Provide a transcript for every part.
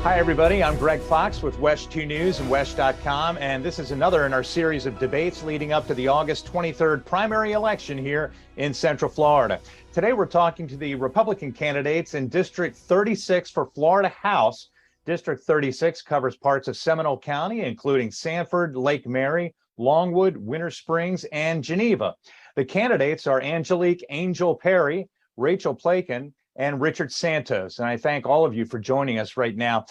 Hi, everybody. I'm Greg Fox with WESH 2 News and WESH.com, and this is another in our series of debates leading up to the August 23rd primary election here in Central Florida. Today, we're talking to the Republican candidates in District 36 for Florida House. District 36 covers parts of Seminole County, including Sanford, Lake Mary, Longwood, Winter Springs, and Geneva. The candidates are Angelique Angel Perry, Rachel Plaken, and Richard Santos. And I thank all of you for joining us right now.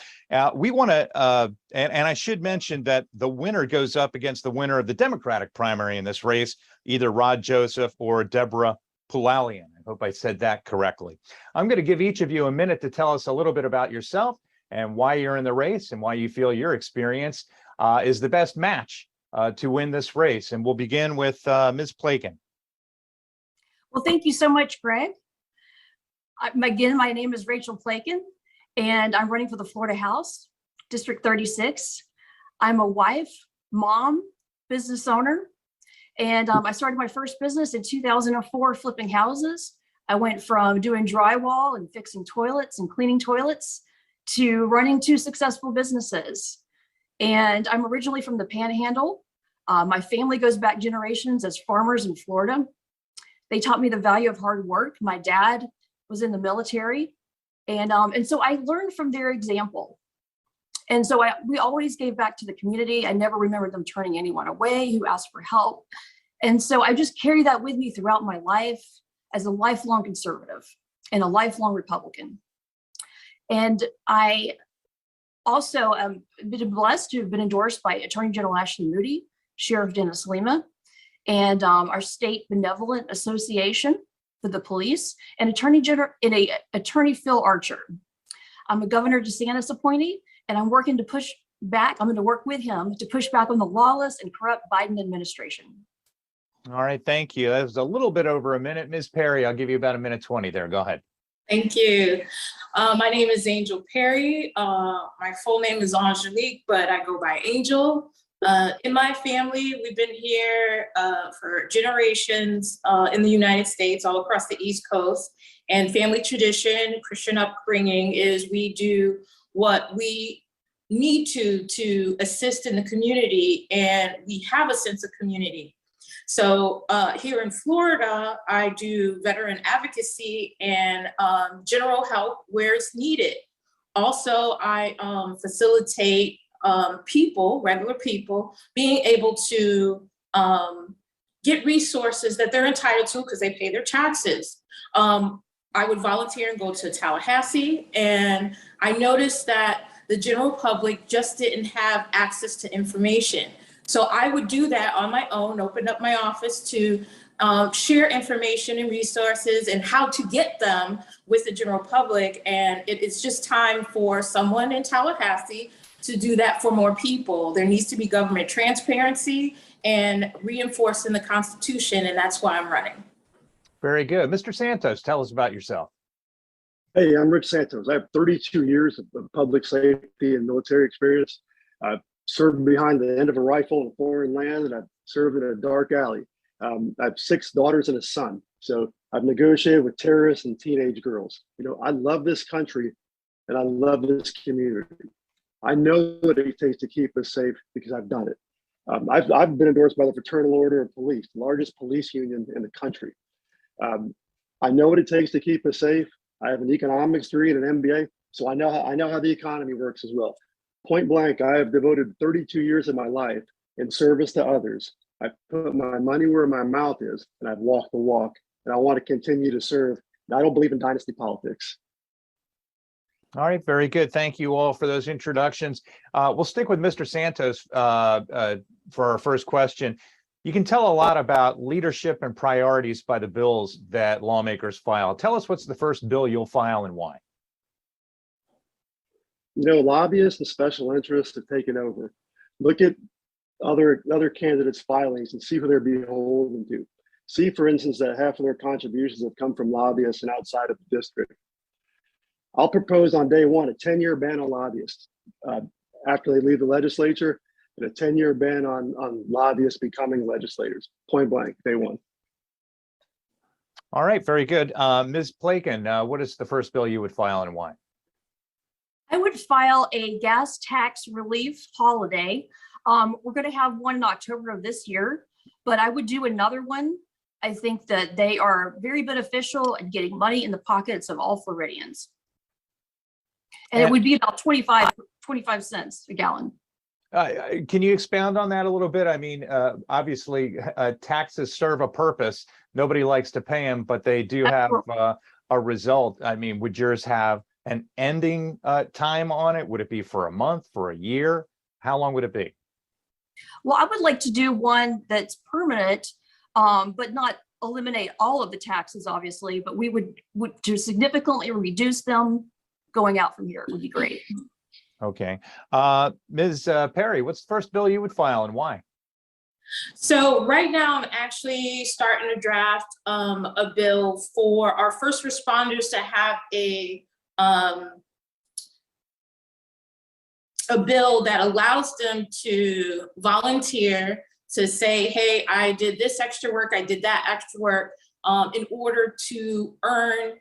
We want to, and I should mention that the winner goes up against the winner of the Democratic primary in this race, either Rod Joseph or Deborah Poulalian. I hope I said that correctly. I'm going to give each of you a minute to tell us a little bit about yourself and why you're in the race and why you feel your experience is the best match to win this race. And we'll begin with Ms. Plaken. Well, thank you so much, Greg. Again, my name is Rachel Plaken, and I'm running for the Florida House, District 36. I'm a wife, mom, business owner, and I started my first business in 2004 flipping houses. I went from doing drywall and fixing toilets and cleaning toilets to running two successful businesses. And I'm originally from the Panhandle. My family goes back generations as farmers in Florida. They taught me the value of hard work. My dad was in the military. And so I learned from their example. And so we always gave back to the community. I never remember them turning anyone away who asked for help. And so I just carry that with me throughout my life as a lifelong conservative and a lifelong Republican. And I also am been blessed to have been endorsed by Attorney General Ashley Moody, Sheriff Dennis Lima, and our state benevolent association for the police, and Attorney Phil Archer. I'm a Governor DeSantis appointee, and I'm working to push back. I'm going to work with him to push back on the lawless and corrupt Biden administration. All right, thank you. That was a little bit over a minute. Ms. Perry, I'll give you about a minute 20 there. Go ahead. Thank you. My name is Angel Perry. My full name is Angelique, but I go by Angel. In my family, we've been here for generations in the United States, all across the East Coast. And family tradition, Christian upbringing is we do what we need to assist in the community, and we have a sense of community. So here in Florida, I do veteran advocacy and general help where it's needed. Also, I facilitate people, regular people, being able to get resources that they're entitled to because they pay their taxes. I would volunteer and go to Tallahassee, and I noticed that the general public just didn't have access to information. So I would do that on my own, open up my office to share information and resources and how to get them with the general public. And it's just time for someone in Tallahassee to do that for more people. There needs to be government transparency and reinforcing the Constitution, and that's why I'm running. Very good. Mr. Santos, tell us about yourself. Hey, I'm Rich Santos. I have 32 years of public safety and military experience. I've served behind the end of a rifle in a foreign land, and I've served in a dark alley. I have 6 daughters and a son. So I've negotiated with terrorists and teenage girls. You know, I love this country and I love this community. I know what it takes to keep us safe because I've done it. I've been endorsed by the Fraternal Order of Police, the largest police union in the country. I know what it takes to keep us safe. I have an economics degree and an MBA, so I know how the economy works as well. Point blank, I have devoted 32 years of my life in service to others. I put my money where my mouth is, and I've walked the walk, and I want to continue to serve. And I don't believe in dynasty politics. All right, very good. Thank you all for those introductions. We'll stick with Mr. Santos for our first question. You can tell a lot about leadership and priorities by the bills that lawmakers file. Tell us what's the first bill you'll file and why. You know, lobbyists and special interests have taken over. Look at other candidates' filings and see who they're beholden to. See, for instance, that half of their contributions have come from lobbyists and outside of the district. I'll propose on day one a 10-year ban on lobbyists after they leave the legislature, and a 10-year ban on lobbyists becoming legislators. Point blank, day one. All right, very good. Ms. Plaken, what is the first bill you would file and why? I would file a gas tax relief holiday. We're going to have one in October of this year, but I would do another one. I think that they are very beneficial and getting money in the pockets of all Floridians. And it would be about 25 cents a gallon. Can you expound on that a little bit? I mean, obviously, taxes serve a purpose. Nobody likes to pay them, but they do have a result. I mean, would yours have an ending time on it? Would it be for a month, for a year? How long would it be? Well, I would like to do one that's permanent, but not eliminate all of the taxes, obviously, but we would to significantly reduce them going out from here. It would be great. Okay. Ms. Perry, what's the first bill you would file and why? So right now I'm actually starting to draft a bill for our first responders to have a bill that allows them to volunteer, to say, hey, I did this extra work, I did that extra work, in order to earn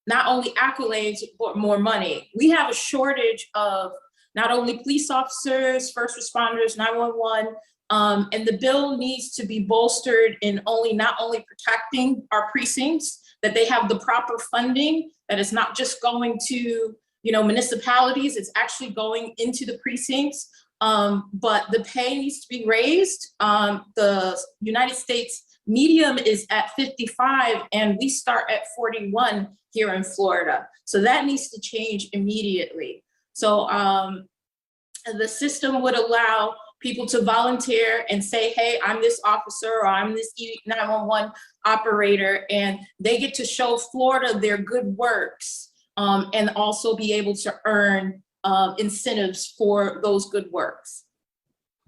not only accolades, but more money. We have a shortage of not only police officers, first responders, 911, and the bill needs to be bolstered in not only protecting our precincts, that they have the proper funding, that it's not just going to municipalities, it's actually going into the precincts, but the pay needs to be raised. The United States medium is at 55 and we start at 41 here in Florida. So that needs to change immediately. So the system would allow people to volunteer and say, hey, I'm this officer or I'm this 911 operator, and they get to show Florida their good works, and also be able to earn incentives for those good works.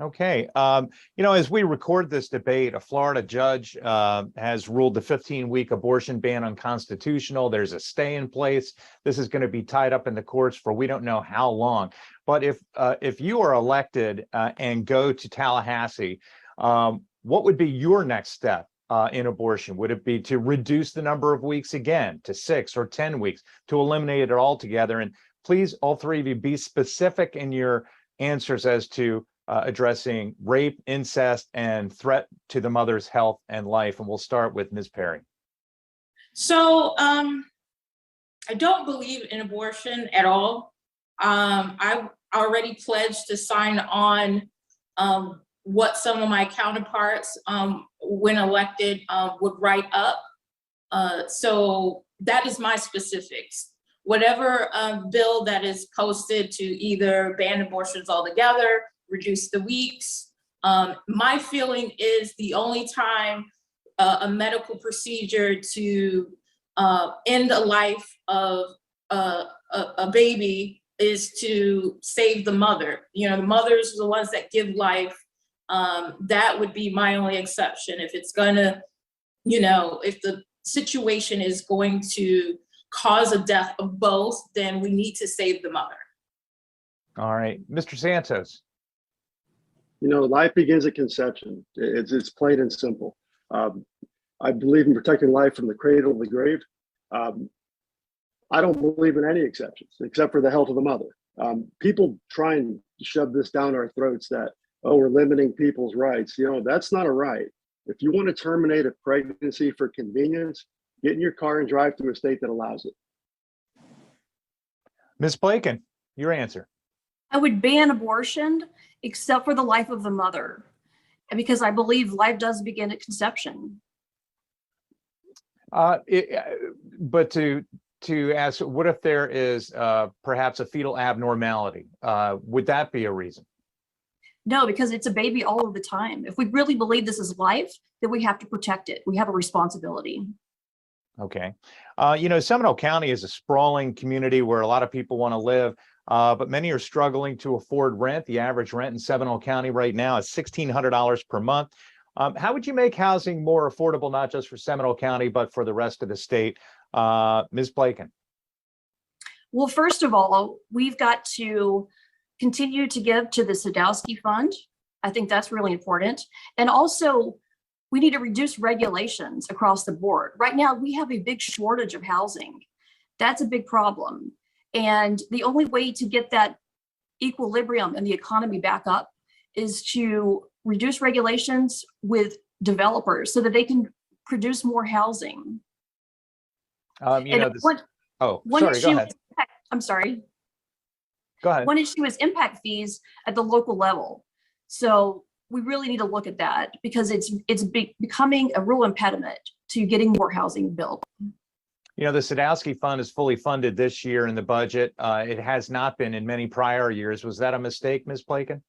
Okay. As we record this debate, a Florida judge has ruled the 15-week abortion ban unconstitutional. There's a stay in place. This is going to be tied up in the courts for we don't know how long. But if you are elected and go to Tallahassee, what would be your next step in abortion? Would it be to reduce the number of weeks again to 6 or 10 weeks, to eliminate it altogether? And please, all three of you, be specific in your answers as to addressing rape, incest, and threat to the mother's health and life. And we'll start with Ms. Perry. So I don't believe in abortion at all. I already pledged to sign on what some of my counterparts, when elected, would write up. So that is my specifics. Whatever bill that is posted to either ban abortions altogether, reduce the weeks. My feeling is the only time a medical procedure to end a life of a baby is to save the mother. The mothers are the ones that give life. That would be my only exception. If it's gonna, if the situation is going to cause a death of both, then we need to save the mother. All right, Mr. Santos. Life begins at conception. It's plain and simple. I believe in protecting life from the cradle to the grave. I don't believe in any exceptions except for the health of the mother. People try and shove this down our throats that, oh, we're limiting people's rights. That's not a right. If you want to terminate a pregnancy for convenience, get in your car and drive to a state that allows it. Ms. Blaken, your answer. I would ban abortion except for the life of the mother, because I believe life does begin at conception. But to ask, what if there is perhaps a fetal abnormality? Would that be a reason? No, because it's a baby all of the time. If we really believe this is life, then we have to protect it. We have a responsibility. Okay. Seminole County is a sprawling community where a lot of people want to live, but many are struggling to afford rent. The average rent in Seminole County right now is $1,600 per month. How would you make housing more affordable, not just for Seminole County, but for the rest of the state? Ms. Blaken. Well, first of all, we've got to continue to give to the Sadowski Fund. I think that's really important. And also, we need to reduce regulations across the board. Right now, we have a big shortage of housing. That's a big problem. And the only way to get that equilibrium and the economy back up is to reduce regulations with developers so that they can produce more housing. You know, this, one oh, sorry, go issue, ahead. I'm sorry. Go ahead. One issue is impact fees at the local level. So we really need to look at that because it's becoming a real impediment to getting more housing built. You know, the Sadowski Fund is fully funded this year in the budget. It has not been in many prior years. Was that a mistake, Ms. Plaken?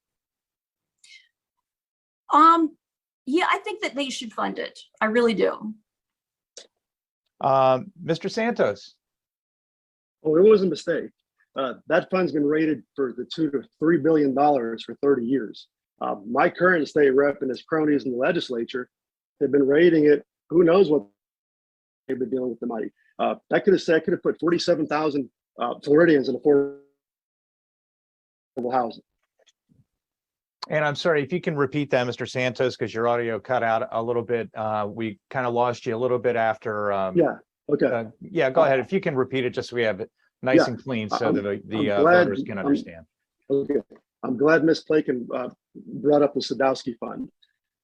Yeah, I think that they should fund it. I really do. Mr. Santos. Oh, it was a mistake. That fund's been rated for the $2 to $3 billion for 30 years. My current state rep and his cronies in the legislature have been rating it. Who knows what they've been dealing with the money. That could have put 47,000 Floridians in affordable housing. And I'm sorry, if you can repeat that, Mr. Santos, because your audio cut out a little bit. We kind of lost you a little bit after. Yeah, okay. Yeah, go ahead. If you can repeat it, just so we have it nice and clean so that the voters can understand. Okay, I'm glad Ms. Plaken brought up the Sadowski Fund.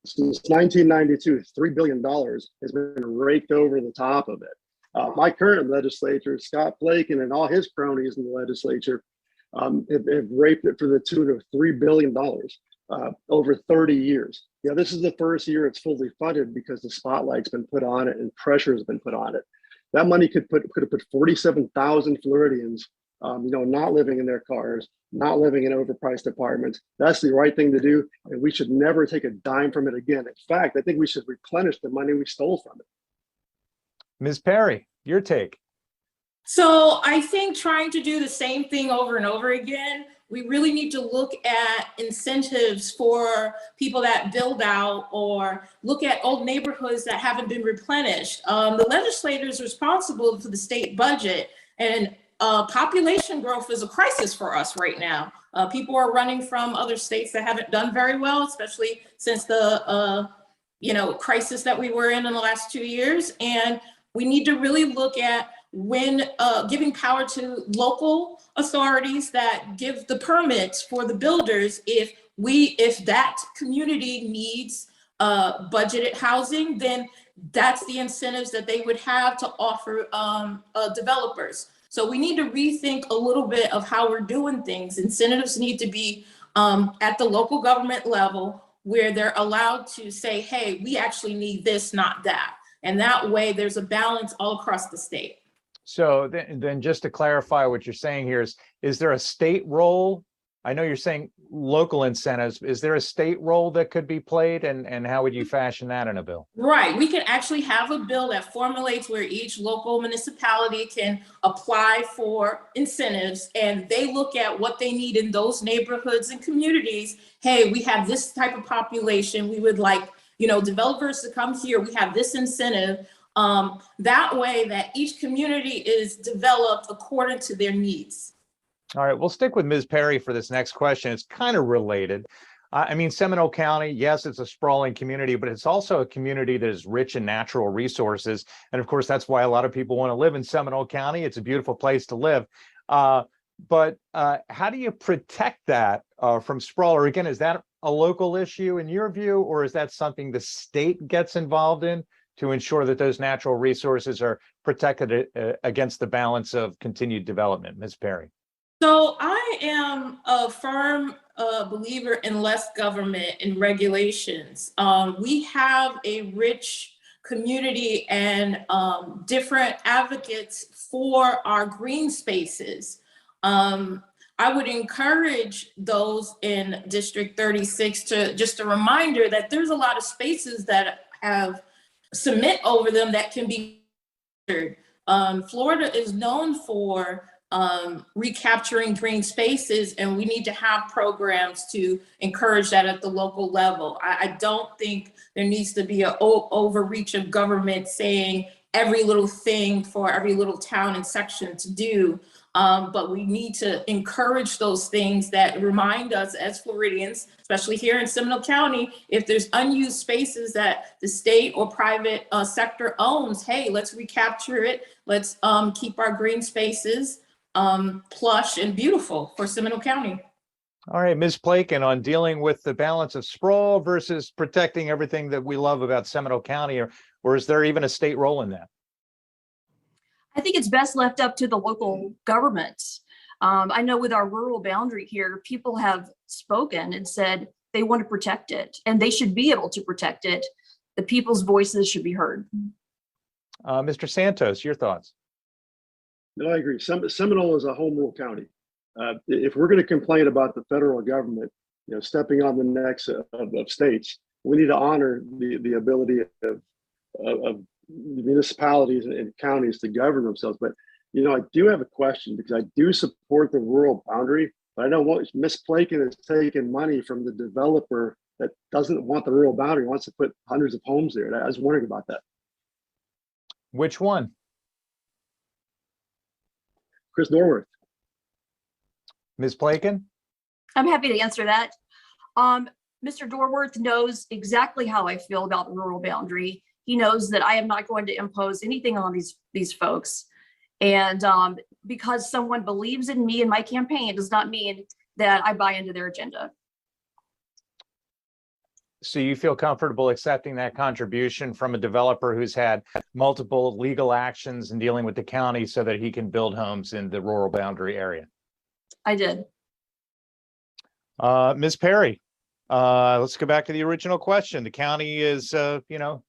Since 1992, $3 billion has been raked over the top of it. My current legislature, Scott Plaken and all his cronies in the legislature have raped it for the $2 to $3 billion over 30 years. Yeah, this is the first year it's fully funded because the spotlight's been put on it and pressure has been put on it. That money could have put 47,000 Floridians, not living in their cars, not living in overpriced apartments. That's the right thing to do, and we should never take a dime from it again. In fact, I think we should replenish the money we stole from it. Ms. Perry, your take. So I think trying to do the same thing over and over again, we really need to look at incentives for people that build out or look at old neighborhoods that haven't been replenished. The legislator is responsible for the state budget, and population growth is a crisis for us right now. People are running from other states that haven't done very well, especially since the crisis that we were in the last 2 years. And we need to really look at when giving power to local authorities that give the permits for the builders. If that community needs budgeted housing, then that's the incentives that they would have to offer developers. So we need to rethink a little bit of how we're doing things. Incentives need to be at the local government level where they're allowed to say, hey, we actually need this, not that. And that way there's a balance all across the state. So then just to clarify what you're saying here is there a state role? I know you're saying local incentives. Is there a state role that could be played, and how would you fashion that in a bill? Right. We can actually have a bill that formulates where each local municipality can apply for incentives, and they look at what they need in those neighborhoods and communities. Hey, we have this type of population. We would like, developers to come here. We have this incentive. That way that each community is developed according to their needs. All right, we'll stick with Ms. Perry for this next question. It's kind of related. Seminole County, yes, it's a sprawling community, but it's also a community that is rich in natural resources. And of course, that's why a lot of people want to live in Seminole County. It's a beautiful place to live. But how do you protect that from sprawl? Or again, is that a local issue in your view, or is that something the state gets involved in to ensure that those natural resources are protected against the balance of continued development? Ms. Perry. So I am a firm believer in less government and regulations. We have a rich community and different advocates for our green spaces. I would encourage those in District 36 to just a reminder that there's a lot of spaces that have cement over them that can be captured. Florida is known for recapturing green spaces, and we need to have programs to encourage that at the local level. I don't think there needs to be an overreach of government saying every little thing for every little town and section to do. But we need to encourage those things that remind us as Floridians, especially here in Seminole County, if there's unused spaces that the state or private sector owns, hey, let's recapture it. Let's keep our green spaces. plush and beautiful for Seminole County. All right, Ms. Plakin, on dealing with the balance of sprawl versus protecting everything that we love about Seminole County, or is there even a state role in that? I think it's best left up to the local governments. I know with our rural boundary here, people have spoken and said they want to protect it, and they should be able to protect it. The people's voices should be heard. Mr. Santos, your thoughts? No, I agree. Seminole is a home rule county. If we're going to complain about the federal government, stepping on the necks of states, we need to honor the ability of municipalities and counties to govern themselves. But I do have a question, because I do support the rural boundary, but I know what Ms. Plakin is taking money from the developer that doesn't want the rural boundary, wants to put hundreds of homes there. I was wondering about that. Which one? Chris Norworth. Ms. Plakin? I'm happy to answer that. Mr. Dorworth knows exactly how I feel about the rural boundary. He knows that I am not going to impose anything on these folks. And because someone believes in me and my campaign does not mean that I buy into their agenda. So you feel comfortable accepting that contribution from a developer who's had multiple legal actions and dealing with the county so that he can build homes in the rural boundary area? I did. Ms. Perry, let's go back to the original question. The county is,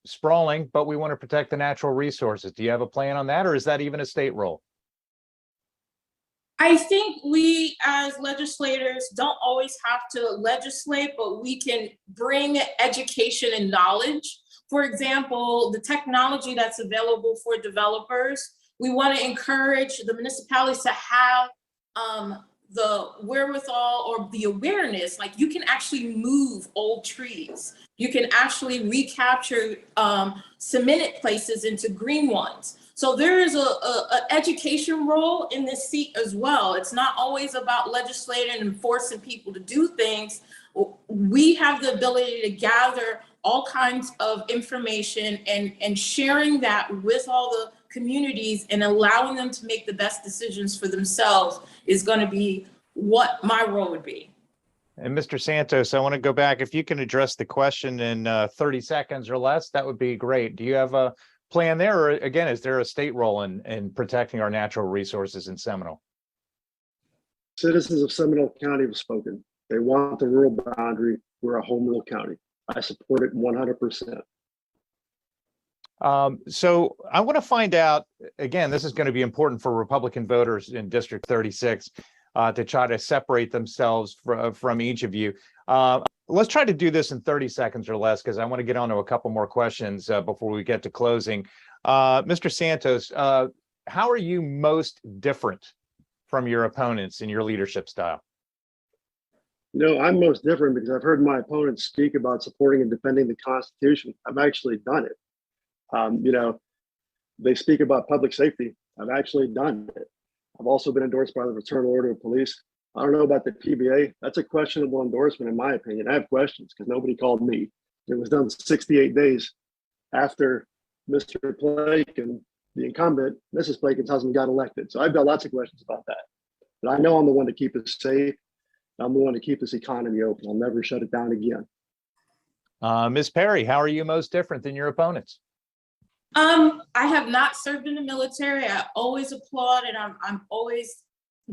sprawling, but we want to protect the natural resources. Do you have a plan on that, or is that even a state role? I think we as legislators don't always have to legislate, but we can bring education and knowledge. For example, the technology that's available for developers, we want to encourage the municipalities to have the wherewithal or the awareness, like you can actually move old trees. You can actually recapture cemented places into green ones. So there is a education role in this seat as well. It's not always about legislating and forcing people to do things. We have the ability to gather all kinds of information and sharing that with all the communities and allowing them to make the best decisions for themselves is going to be what my role would be. And Mr. Santos, I want to go back. If you can address the question in 30 seconds or less, that would be great. Do you have a plan there? Or again, is there a state role in protecting our natural resources in Seminole? Citizens of Seminole County have spoken. They want the rural boundary. We're a home rule county. I support it 100%. So I want to find out, again, this is going to be important for Republican voters in District 36 to try to separate themselves from each of you. Let's try to do this in 30 seconds or less, because I want to get on to a couple more questions before we get to closing. Mr. Santos, how are you most different from your opponents in your leadership style? I'm most different because I've heard my opponents speak about supporting and defending the Constitution. I've actually done it. They speak about public safety. I've actually done it. I've also been endorsed by the Fraternal Order of Police. I don't know about the PBA. That's a questionable endorsement, in my opinion. I have questions because nobody called me. It was done 68 days after Mr. Plakin, the incumbent, Mrs. Plakin's husband, got elected. So I've got lots of questions about that. But I know I'm the one to keep us safe. I'm the one to keep this economy open. I'll never shut it down again. Ms. Perry, how are you most different than your opponents? I have not served in the military. I always applaud, and I'm always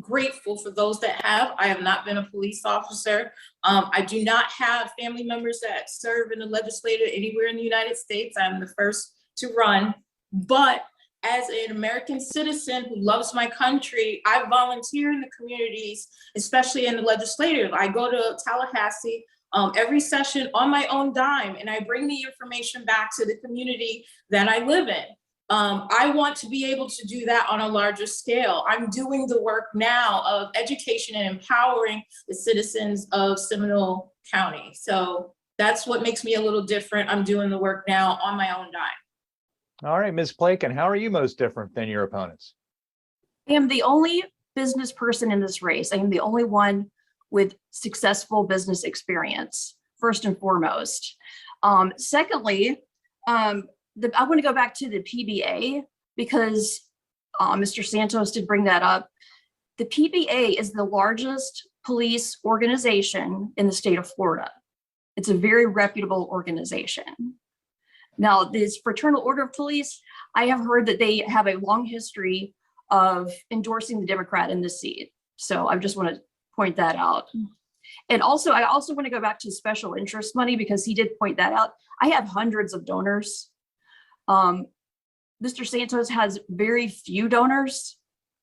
grateful for those that have. I have not been a police officer. I do not have family members that serve in the legislature anywhere in the United States. I'm the first to run. But as an American citizen who loves my country, I volunteer in the communities, especially in the legislative. I go to Tallahassee every session on my own dime, and I bring the information back to the community that I live in. I want to be able to do that on a larger scale. I'm doing the work now of education and empowering the citizens of Seminole County. So that's what makes me a little different. I'm doing the work now on my own dime. All right, Ms. Plakin, how are you most different than your opponents? I am the only business person in this race. I am the only one with successful business experience, first and foremost. Secondly, I want to go back to the PBA because Mr. Santos did bring that up. The PBA is the largest police organization in the state of Florida. It's a very reputable organization. Now, this Fraternal Order of Police, I have heard that they have a long history of endorsing the Democrat in this seat. So I just want to point that out. And also, I also want to go back to special interest money because he did point that out. I have hundreds of donors. Mr. Santos has very few donors,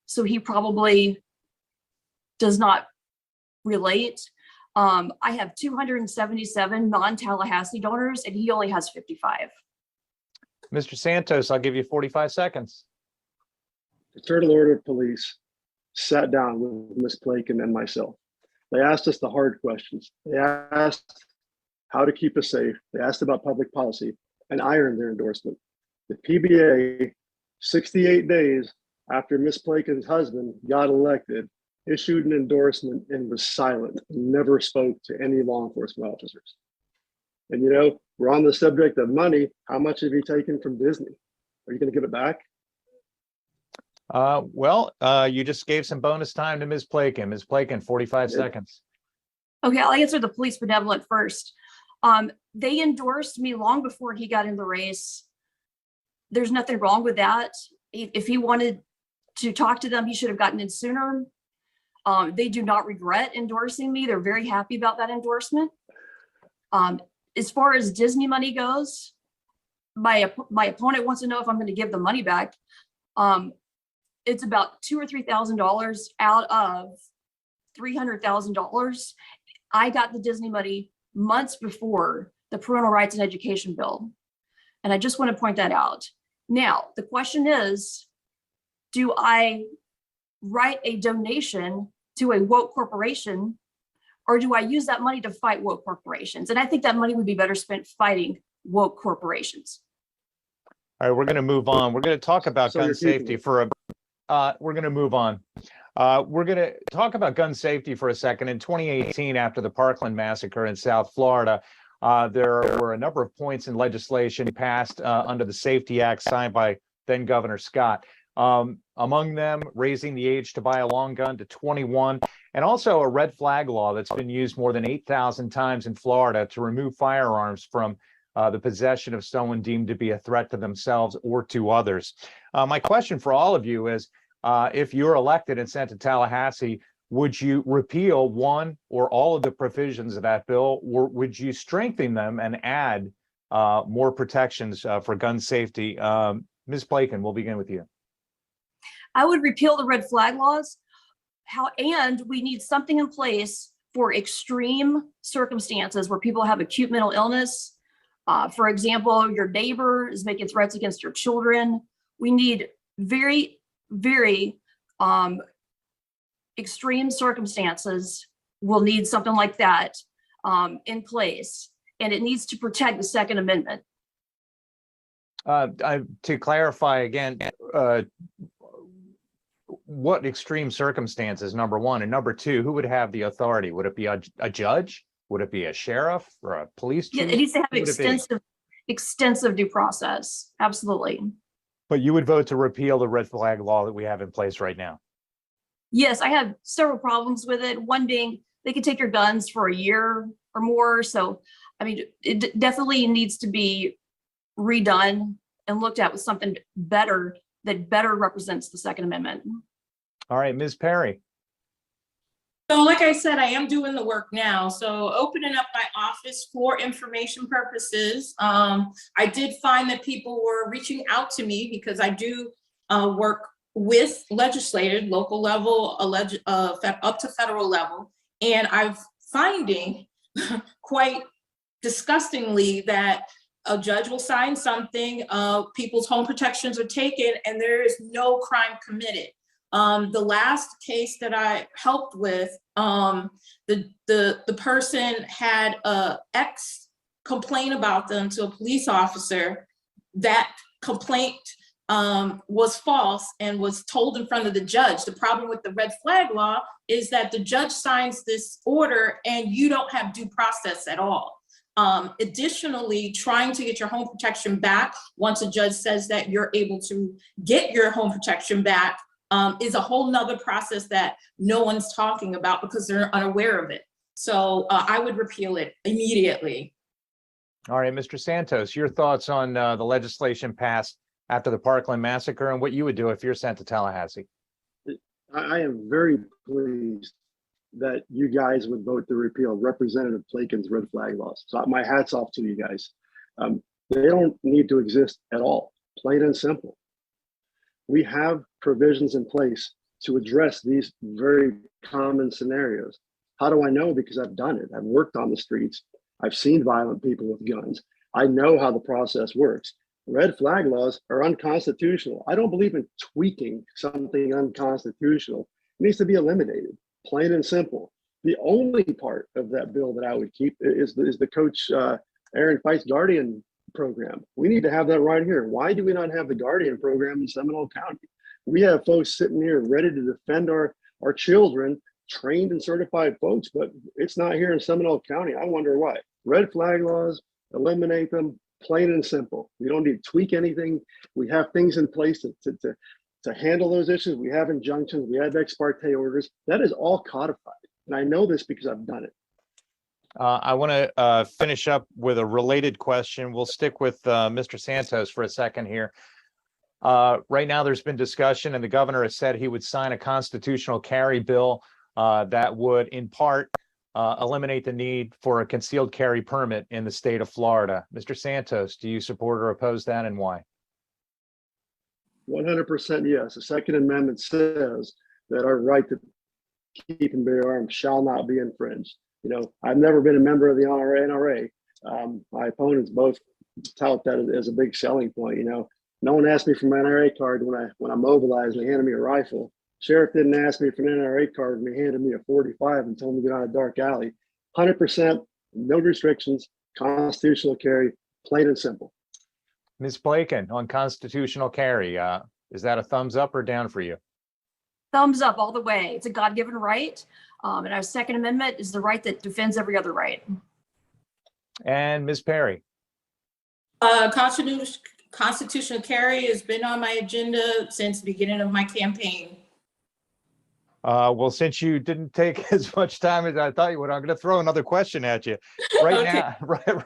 so he probably does not relate. I have 277 non-Tallahassee donors, and he only has 55. Mr. Santos, I'll give you 45 seconds. The Fraternal Order of Police sat down with Ms. Plakin and myself. They asked us the hard questions. They asked how to keep us safe. They asked about public policy, and I earned their endorsement. The PBA, 68 days after Ms. Plakin's husband got elected, issued an endorsement and was silent, never spoke to any law enforcement officers. And you know, we're on the subject of money. How much have you taken from Disney? Are you going to give it back? You just gave some bonus time to Ms. Plakin. Ms. Plakin, 45 seconds. Okay, I'll answer the police benevolent first. They endorsed me long before he got in the race. There's nothing wrong with that. If he wanted to talk to them, he should have gotten in sooner. They do not regret endorsing me. They're very happy about that endorsement. As far as Disney money goes, my opponent wants to know if I'm going to give the money back. It's about $2,000 or $3,000 out of $300,000. I got the Disney money months before the Parental Rights and Education bill. And I just want to point that out. Now, the question is, do I write a donation to a woke corporation, or do I use that money to fight woke corporations? And I think that money would be better spent fighting woke corporations. All right, we're going to move on. We're going to talk about So gun you're safety for a, we're going to move on. We're going to talk about gun safety for a second. In 2018, after the Parkland massacre in South Florida, there were a number of points in legislation passed under the Safety Act signed by then Governor Scott. Among them, raising the age to buy a long gun to 21, and also a red flag law that's been used more than 8,000 times in Florida to remove firearms from the possession of someone deemed to be a threat to themselves or to others. My question for all of you is, if you're elected and sent to Tallahassee, would you repeal one or all of the provisions of that bill, or would you strengthen them and add more protections for gun safety? Ms. Plakin, we'll begin with you. I would repeal the red flag laws. And we need something in place for extreme circumstances where people have acute mental illness. For example, your neighbor is making threats against your children. We need very, very extreme circumstances. We'll need something like that in place, and it needs to protect the Second Amendment. To clarify again, what extreme circumstances, number one, and number two, who would have the authority? Would it be a judge? Would it be a sheriff or a police chief? Yeah, it needs to have extensive due process. Absolutely. But you would vote to repeal the red flag law that we have in place right now? Yes, I have several problems with it. One being they could take your guns for a year or more. So, I mean, it definitely needs to be redone and looked at with something better that better represents the Second Amendment. All right, Ms. Perry. So like I said, I am doing the work now. So opening up my office for information purposes. I did find that people were reaching out to me because I do work with legislators, local level, up to federal level. And I'm finding quite disgustingly that a judge will sign something, people's home protections are taken, and there is no crime committed. The last case that I helped with, the person had a ex complain about them to a police officer. That complaint was false and was told in front of the judge. The problem with the red flag law is that the judge signs this order and you don't have due process at all. Additionally, trying to get your home protection back once a judge says that you're able to get your home protection back is a whole nother process that no one's talking about because they're unaware of it. So I would repeal it immediately. All right, Mr. Santos, your thoughts on the legislation passed after the Parkland massacre and what you would do if you're sent to Tallahassee? I am very pleased that you guys would vote to repeal Representative Plakin's red flag laws. So my hat's off to you guys. They don't need to exist at all, plain and simple. We have provisions in place to address these very common scenarios. How do I know? Because I've done it. I've worked on the streets. I've seen violent people with guns. I know how the process works. Red flag laws are unconstitutional. I don't believe in tweaking something unconstitutional. It needs to be eliminated, plain and simple. The only part of that bill that I would keep is the Coach Aaron Feit's Guardian program. We need to have that right here. Why do we not have the Guardian program in Seminole County? We have folks sitting here ready to defend our children, trained and certified folks, but it's not here in Seminole County. I wonder why. Red flag laws, eliminate them, plain and simple. We don't need to tweak anything. We have things in place to handle those issues. We have injunctions, we have ex parte orders. That is all codified. And I know this because I've done it. I want to finish up with a related question. We'll stick with Mr. Santos for a second here. Right now, there's been discussion, and the governor has said he would sign a constitutional carry bill that would, in part, eliminate the need for a concealed carry permit in the state of Florida. Mr. Santos, do you support or oppose that, and why? 100% yes. The Second Amendment says that our right to keep and bear arms shall not be infringed. You know, I've never been a member of the NRA. My opponents both tout that as a big selling point. You know, no one asked me for my NRA card when I mobilized. They handed me a rifle. Sheriff didn't ask me for an NRA card when he handed me a 45 and told me to get on a dark alley. 100%, no restrictions, constitutional carry, plain and simple. Ms. Blaken, on constitutional carry, is that a thumbs up or down for you? Thumbs up all the way. It's a God-given right. And our Second Amendment is the right that defends every other right. And Ms. Perry? Constitutional carry has been on my agenda since the beginning of my campaign. Well, since you didn't take as much time as I thought you would, I'm going to throw another question at you. Right Okay. now,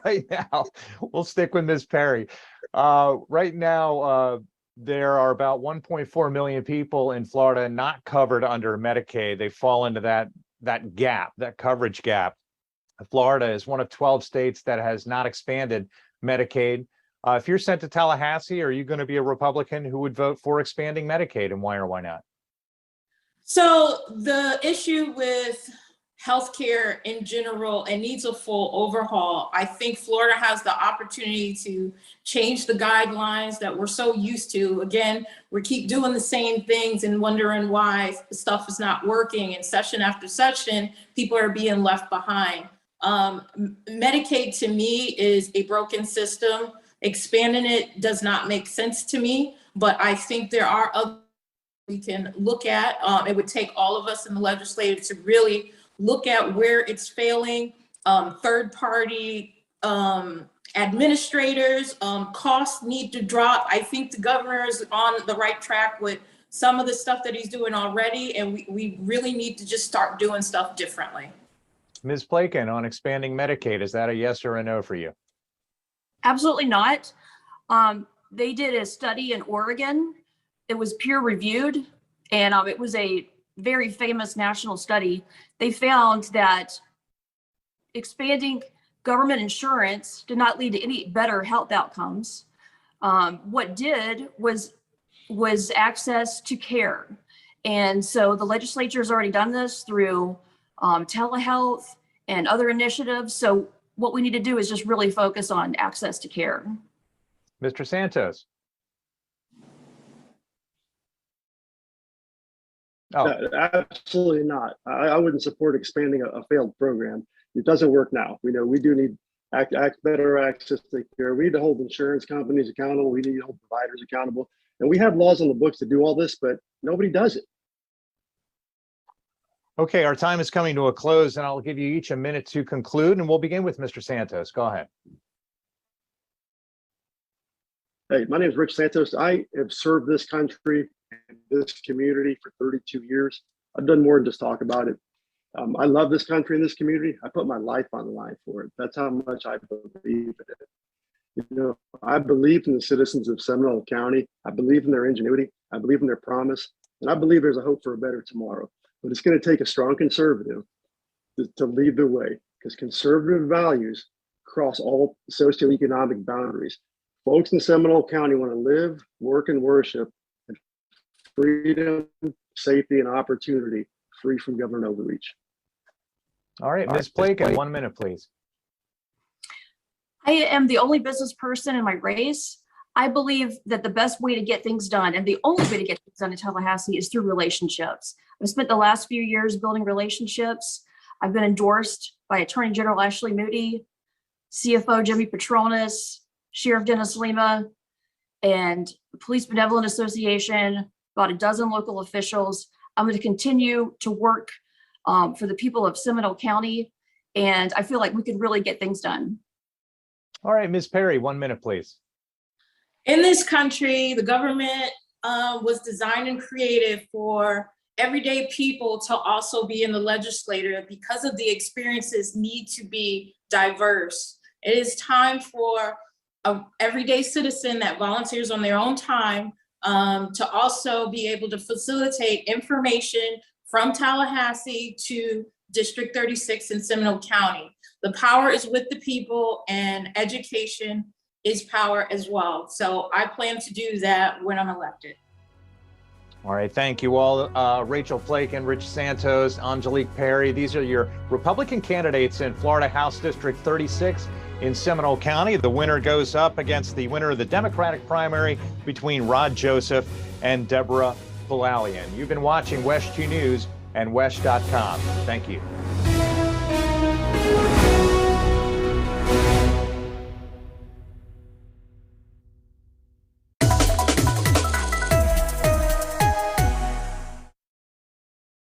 right now, we'll stick with Ms. Perry. Right now, there are about 1.4 million people in Florida not covered under Medicaid. They fall into that gap, that coverage gap. Florida is one of 12 states that has not expanded Medicaid. If you're sent to Tallahassee, are you going to be a Republican who would vote for expanding Medicaid, and why or why not? So the issue with healthcare in general, it needs a full overhaul. I think Florida has the opportunity to change the guidelines that we're so used to. Again, we keep doing the same things and wondering why stuff is not working. And session after session, people are being left behind. Medicaid to me is a broken system. Expanding it does not make sense to me, but I think there are other we can look at. It would take all of us in the legislature to really look at where it's failing. Third party administrators, costs need to drop. I think the governor is on the right track with some of the stuff that he's doing already, and we really need to just start doing stuff differently. Ms. Blaken, on expanding Medicaid, is that a yes or a no for you? Absolutely not. They did a study in Oregon. It was peer reviewed, and it was a very famous national study. They found that expanding government insurance did not lead to any better health outcomes. What did was access to care. And so the legislature has already done this through telehealth and other initiatives. So what we need to do is just really focus on access to care. Mr. Santos? Oh, Absolutely not. I wouldn't support expanding a failed program. It doesn't work now. We know we do need better access to care. We need to hold insurance companies accountable. We need to hold providers accountable. And we have laws on the books to do all this, but nobody does it. okay, our time is coming to a close, and I'll give you each a minute to conclude, and we'll begin with Mr. Santos. Go ahead. Hey, my name is Rick Santos. I have served this country this community for 32 years. I've done more than just talk about it. I love this country and this community. I put my life on the line for it. That's how much I believe in it. You know, I believe in the citizens of Seminole County. I believe in their ingenuity. I believe in their promise. And I believe there's a hope for a better tomorrow. But it's going to take a strong conservative to lead the way, because conservative values cross all socioeconomic boundaries. Folks in Seminole County want to live, work, and worship in freedom, safety, and opportunity, free from government overreach. All right, Ms. Plakin, 1 minute, please. I am the only business person in my race. I believe that the best way to get things done, and the only way to get things done in Tallahassee, is through relationships. I've spent the last few years building relationships. I've been endorsed by Attorney General Ashley Moody, CFO Jimmy Petronas, Sheriff Dennis Lima, and the Police Benevolent Association, about a dozen local officials. I'm going to continue to work for the people of Seminole County, and I feel like we can really get things done. All right, Ms. Perry, 1 minute, please. In this country, the government was designed and created for everyday people to also be in the legislature, because of the experiences need to be diverse. It is time for an everyday citizen that volunteers on their own time to also be able to facilitate information from Tallahassee to District 36 in Seminole County. The power is with the people, and education is power as well. So I plan to do that when I'm elected. All right, thank you all. Rachel Plakin, Rich Santos, Angelique Perry. These are your Republican candidates in Florida House District 36 in Seminole County. The winner goes up against the winner of the Democratic primary between Rod Joseph and Deborah Polalian. You've been watching WESH 2 News and WESH.com. Thank you.